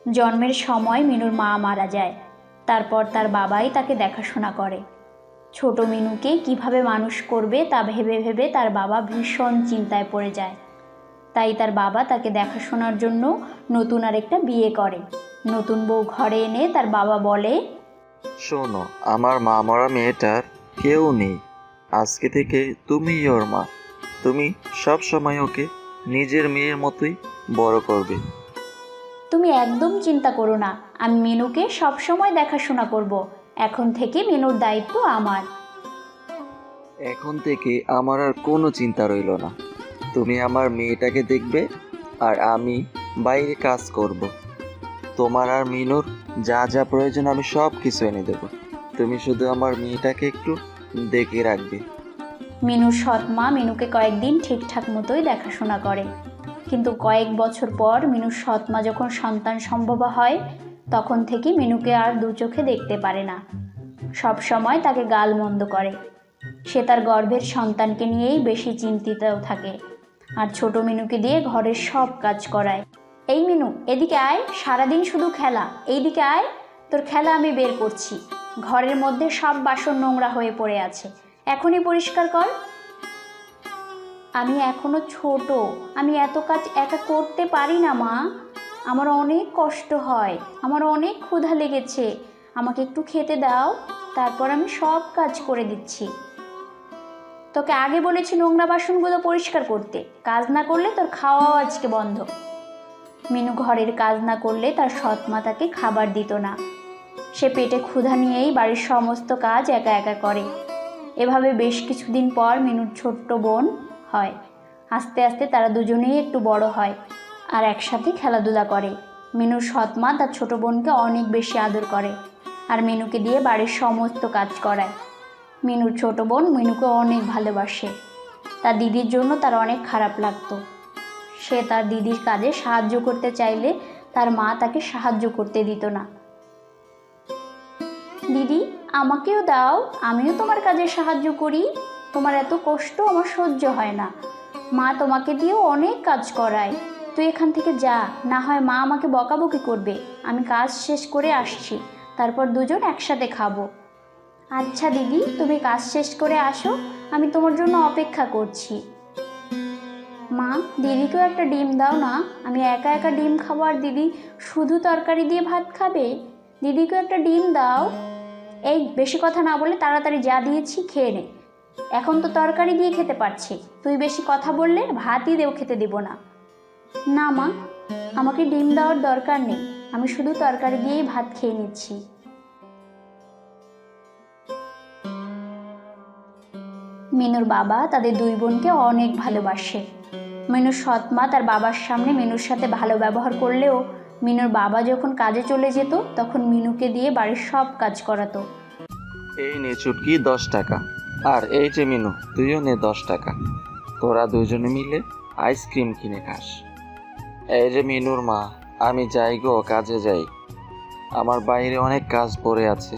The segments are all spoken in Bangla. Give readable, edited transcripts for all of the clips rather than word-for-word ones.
জন্মের সময় মিনুর মা মারা যায়। তারপর তার বাবাই তাকে দেখাশোনা করে। ছোট মিনুকে কিভাবে মানুষ করবে তা ভেবে ভেবে তার বাবা ভীষণ চিন্তায় পড়ে যায়। তাই তার বাবা তাকে দেখাশোনার জন্য নতুন আরেকটা বিয়ে করে। নতুন বউ ঘরে এনে তার বাবা বলে, শোনো, আমার মা মরা মেয়েটার কেউ নেই। আজকে থেকে তুমিই ওর মা। তুমি সব সময় ওকে নিজের মেয়ের মতোই বড় করবে। তুমি একদম চিন্তা করো না, আমি মিনুকে সবসময় দেখাশোনা করব। এখন থেকে মিনুর দায়িত্ব আমার। এখন থেকে আমার আর কোনো চিন্তা রইল না। তুমি আমার মেয়েটাকে দেখবে আর আমি বাইরে কাজ করব। তোমার আর মিনুর যা যা প্রয়োজন আমি সব কিছু এনে দেবো। তুমি শুধু আমার মেয়েটাকে একটু দেখে রাখবে। মিনুর সৎ মা মিনুকে কয়েকদিন ঠিকঠাক মতোই দেখাশোনা করে। কিন্তু কয়েক বছর পর মিনুর সৎ মা যখন সন্তান সম্ভবা হয়, তখন থেকে মিনুকে আর দু চোখে দেখতে পারে না। সব সময় তাকে গালমন্দ করে। সে তার গর্ভের সন্তানকে নিয়েই বেশি চিন্তিত থাকে আর ছোট মিনুকে দিয়ে ঘরের সব কাজ করায়। এই মিনু, এদিকে আয়, সারাদিন শুধু খেলা। এইদিকে আয়, তোর খেলা আমি বের করছি। ঘরের মধ্যে সব বাসন নোংরা হয়ে পড়ে আছে, এখনই পরিষ্কার কর। আমি এখনো ছোট, আমি এত কাজ একা করতে পারি না মা। আমার অনেক কষ্ট হয়, আমার অনেক ক্ষুধা লেগেছে। আমাকে একটু খেতে দাও, তারপর আমি সব কাজ করে দিচ্ছি। তোকে আগে বলেছি নোংরা বাসনগুলো পরিষ্কার করতে, কাজ না করলে তোর খাওয়াও আজকে বন্ধ। মিনু ঘরের কাজ না করলে তার সৎ মা তাকে খাবার দিত না। সে পেটে ক্ষুধা নিয়েই বাড়ির সমস্ত কাজ একা একা করে। এভাবে বেশ কিছুদিন পর মিনুর ছোট্ট বোন হয়। আস্তে আস্তে তারা দুজনেই একটু বড় হয় আর একসাথে খেলাধুলা করে। মিনুর সৎ মা তার ছোট বোনকে অনেক বেশি আদর করে আর মিনুকে দিয়ে বাড়ির সমস্ত কাজ করায়। মিনুর ছোট বোন মিনুকে অনেক ভালোবাসে। তার দিদির জন্য তার অনেক খারাপ লাগতো। সে তার দিদির কাজে সাহায্য করতে চাইলে তার মা তাকে সাহায্য করতে দিত না। দিদি, আমাকেও দাও, আমিও তোমার কাজে সাহায্য করি। তোমার এত কষ্ট আমার সহ্য হয় না। মা তোমাকে দিয়েও অনেক কাজ করায়। তুই এখান থেকে যা, না হয় মা আমাকে বকাবকি করবে। আমি কাজ শেষ করে আসছি, তারপর দুজন একসাথে খাবো। আচ্ছা দিদি, তুমি কাজ শেষ করে আসো, আমি তোমার জন্য অপেক্ষা করছি। মা, দিদিকেও একটা ডিম দাও না, আমি একা একা ডিম খাবো আর দিদি শুধু তরকারি দিয়ে ভাত খাবে। দিদিকেও একটা ডিম দাও। এই, বেশি কথা না বলে তাড়াতাড়ি যা দিয়েছি খেয়ে নে। এখন তো তরকারি দিয়ে খেতে পারছি, তুই বেশি কথা বললে ভাতই খেতে দেব না। না মা, আমাকে ডিম দেওয়ার দরকার নেই, আমি শুধু তরকারি দিয়েই ভাত খেয়ে নিচ্ছি। মিনুর বাবা তাদের দুই বোনকে অনেক ভালোবাসে। মিনুর সৎ মা তার বাবার সামনে মিনুর সাথে ভালো ব্যবহার করলেও মিনুর বাবা যখন কাজে চলে যেত তখন মিনুকে দিয়ে বাড়ির সব কাজ করাতো। এই নে চুটকি 10 টাকা, আর এই যে মিনু, তুইও নে 10 টাকা। তোরা দুজনে মিলে আইসক্রিম কিনে খাস। এই যে মিনুর মা, আমি যাই গো, কাজে যাই। আমার বাইরে অনেক কাজ পড়ে আছে,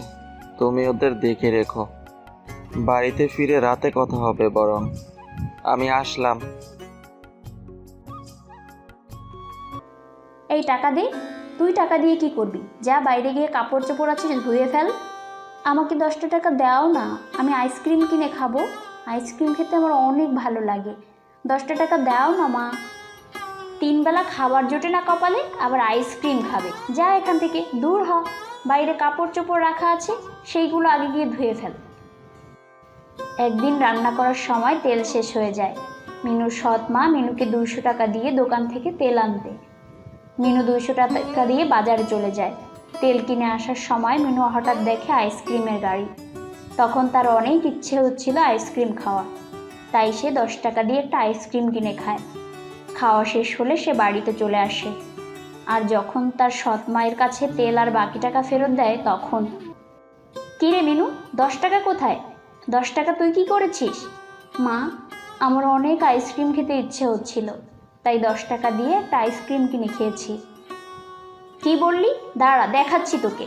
তুমি ওদের দেখে রেখো। বাড়িতে ফিরে রাতে কথা হবে বরং। আমি আসলাম। এই টাকা দে। তুই টাকা দিয়ে কি করবি? যা বাইরে গিয়ে কাপড় চোপড় আছে ধুয়ে ফেল। আমাকে 10টা টাকা দাও না, আমি আইসক্রিম কিনে খাবো। আইসক্রিম খেতে আমার অনেক ভালো লাগে। 10টা টাকা দাও না মা। 3 বেলা খাবার জোটে না কপালে, আবার আইসক্রিম খাবে? যা এখান থেকে, দূর হ। বাইরে কাপড় চোপড় রাখা আছে, সেইগুলো আগে গিয়ে ধুয়ে ফেল। একদিন রান্না করার সময় তেল শেষ হয়ে যায়। মিনুর সৎ মা মিনুকে 200 টাকা দিয়ে দোকান থেকে তেল আনতে। মিনু 200 টাকা দিয়ে বাজারে চলে যায়। তেল কিনে আসার সময় মিনু হঠাৎ দেখে আইসক্রিমের গাড়ি। তখন তার অনেক ইচ্ছে হচ্ছিল আইসক্রিম খাওয়া, তাই সে 10 টাকা দিয়ে একটা আইসক্রিম কিনে খায়। খাওয়া শেষ হলে সে বাড়িতে চলে আসে। আর যখন তার সৎ মায়ের কাছে তেল আর বাকি টাকা ফেরত দেয় তখন, কী রে মিনু, 10 টাকা কোথায়? 10 টাকা তুই কি করেছিস? মা, আমার অনেক আইসক্রিম খেতে ইচ্ছে হচ্ছিল, তাই 10 টাকা দিয়ে একটা আইসক্রিম কিনে খেয়েছি। কি বললি? দাঁড়া, দেখাচ্ছি তোকে।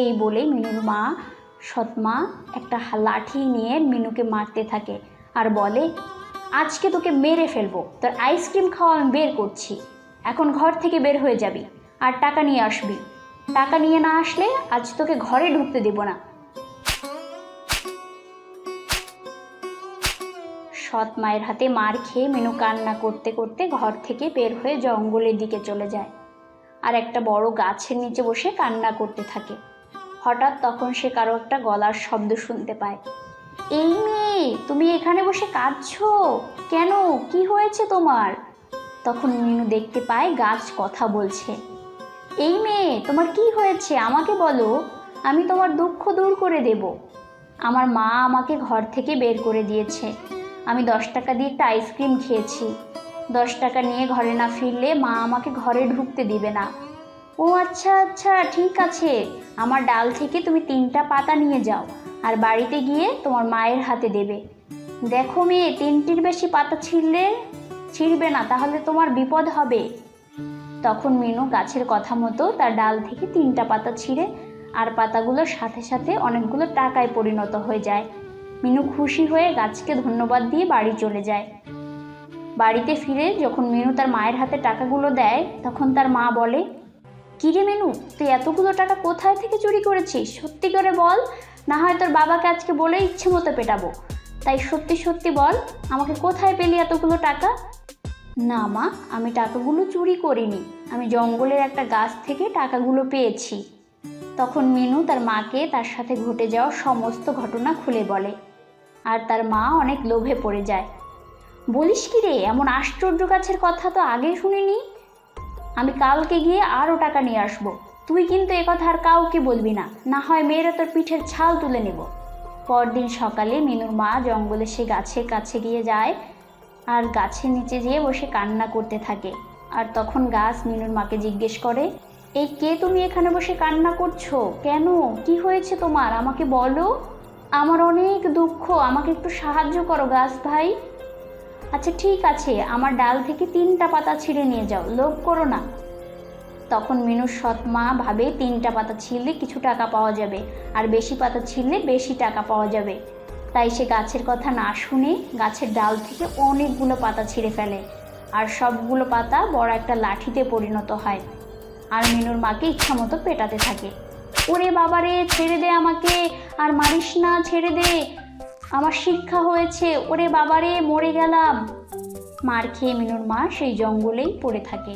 এই বলে মিনুর মা সৎ মা একটা লাঠি নিয়ে মিনুকে মারতে থাকে আর বলে, আজকে তোকে মেরে ফেলবো, তোর আইসক্রিম খাওয়া আমি বের করছি। এখন ঘর থেকে বের হয়ে যাবি, আর টাকা নিয়ে আসবি। টাকা নিয়ে না আসলে আজ তোকে ঘরে ঢুকতে দেব না। সৎ মায়ের হাতে মার খেয়ে মিনু কান্না করতে করতে ঘর থেকে বের হয়ে জঙ্গলের দিকে চলে যায় আর একটা বড় গাছের নিচে বসে কান্না করতে থাকে। হঠাৎ তখন সে কারো একটা গলার শব্দ শুনতে পায়। এই মেয়ে, তুমি এখানে বসে কাঁদছো কেন? কি হয়েছে তোমার? তখন মিনু দেখতে পায় গাছ কথা বলছে। এই মেয়ে, তোমার কি হয়েছে আমাকে বলো, আমি তোমার দুঃখ দূর করে দেব। আমার মা আমাকে ঘর থেকে বের করে দিয়েছে। আমি 10 টাকা দিয়ে একটা আইসক্রিম খেয়েছি। 10 টাকা নিয়ে ঘরে না ফিরলে মা আমাকে ঘরে ঢুকতে দিবে না। ও আচ্ছা আচ্ছা, ঠিক আছে। আমার ডাল থেকে তুমি 3টা পাতা নিয়ে যাও আর বাড়িতে গিয়ে তোমার মায়ের হাতে দেবে। দেখো মেয়ে, 3টির বেশি পাতা ছিঁড়বে না, তাহলে তোমার বিপদ হবে। তখন মিনু গাছের কথা মতো তার ডাল থেকে 3টা পাতা ছিঁড়ে আর পাতাগুলোর সাথে সাথে অনেকগুলো টাকায় পরিণত হয়ে যায়। মিনু খুশি হয়ে গাছকে ধন্যবাদ দিয়ে বাড়ি চলে যায়। বাড়িতে ফিরে যখন মিনু তার মায়ের হাতে টাকাগুলো দেয়, তখন তার মা বলে, কিরে মিনু, তুই এতগুলো টাকা কোথায় থেকে চুরি করেছিস? সত্যি করে বল, না হয় তোর বাবাকে আজকে বলে ইচ্ছে মতো পেটাবো। তাই সত্যি সত্যি বল, আমাকে কোথায় পেলি এতগুলো টাকা? না মা, আমি টাকাগুলো চুরি করিনি, আমি জঙ্গলের একটা গাছ থেকে টাকাগুলো পেয়েছি। তখন মিনু তার মাকে তার সাথে ঘটে যাওয়া সমস্ত ঘটনা খুলে বলে আর তার মা অনেক লোভে পড়ে যায়। বলিস কি রে, এমন আশ্চর্য গাছের কথা তো আগে শুনিনি। আমি কালকে গিয়ে আরও টাকা নিয়ে আসবো। তুই কিন্তু একথা আর কাউকে বলবি না, না হয় মেয়েরা তোর পিঠের ছাল তুলে নেব। পরদিন সকালে মিনুর মা জঙ্গলে সে গাছের কাছে গিয়ে যায় আর গাছের নিচে যেয়ে বসে কান্না করতে থাকে। আর তখন গাছ মিনুর মাকে জিজ্ঞেস করে, এই কে, তুমি এখানে বসে কান্না করছো কেন? কি হয়েছে তোমার, আমাকে বলো। আমার অনেক দুঃখ, আমাকে একটু সাহায্য করো গাছ ভাই। আচ্ছা ঠিক আছে, আমার ডাল থেকে 3টা পাতা ছিঁড়ে নিয়ে যাও, লোভ করো না। তখন মিনুর সৎ মা ভাবে 3টা পাতা ছিঁড়লে কিছু টাকা পাওয়া যাবে আর বেশি পাতা ছিঁড়লে বেশি টাকা পাওয়া যাবে। তাই সে গাছের কথা না শুনে গাছের ডাল থেকে অনেকগুলো পাতা ছিঁড়ে ফেলে আর সবগুলো পাতা বড় একটা লাঠিতে পরিণত হয় আর মিনুর মাকে ইচ্ছা মতো পেটাতে থাকে। ওরে বাবারে, ছেড়ে দে আমাকে, আর মারিস না, ছেড়ে দে, আমার শিক্ষা হয়েছে, ওরে বাবারে মরে গেলাম। মার খেয়ে মিনুর মা সেই জঙ্গলেই পড়ে থাকে।